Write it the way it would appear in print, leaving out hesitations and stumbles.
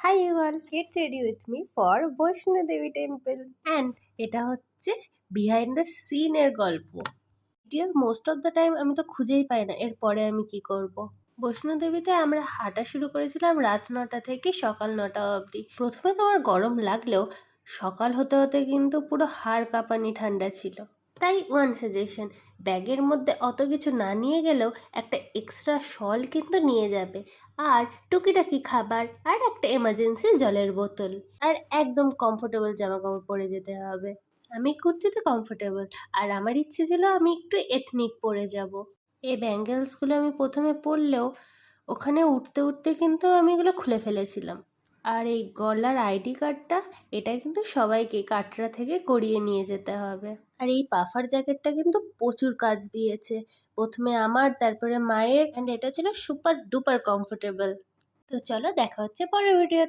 Hi everyone, get ready with me for Vaishno Devi temple and এটা হচ্ছে behind the scene এর গল্প। ভিডিওর মোস্ট অফ দ্য টাইম আমি তো খুঁজেই পাই না এরপরে আমি কি করব। বৈষ্ণো দেবীতে আমরা হাঁটা শুরু করেছিলাম রাত 9টা থেকে সকাল 9টা অবধি। প্রথমে তো আমার গরম লাগলেও সকাল হতে হতে কিন্তু পুরো হাড় কাঁপানি ঠান্ডা ছিল। তাই ওয়ান সাজেশন, ব্যাগের মধ্যে অত কিছু না নিয়ে গেলেও একটা এক্সট্রা শল কিন্তু নিয়ে যাবে, আর টুকিটাকি খাবার, আর একটা এমার্জেন্সি জলের বোতল, আর একদম কমফোর্টেবল জামা কাপড় পরে যেতে হবে। আমি কুর্তিতে কমফোর্টেবল, আর আমার ইচ্ছে ছিল আমি একটু এথনিক পরে যাব। এই ব্যাঙ্গেলসগুলো আমি প্রথমে পরলেও ওখানে উঠতে উঠতে কিন্তু আমি এগুলো খুলে ফেলেছিলাম। আর এই গলার আইডি কার্ডটা, এটা কিন্তু সবাইকে কাটরা থেকে করিয়ে নিয়ে যেতে হবে। আর এই পাফার জ্যাকেটটা কিন্তু প্রচুর কাজ দিয়েছে, প্রথমে আমার, তারপরে মায়ের, অ্যান্ড এটা ছিল সুপার ডুপার কমফোর্টেবল। তো চলো দেখা হচ্ছে পরের ভিডিও।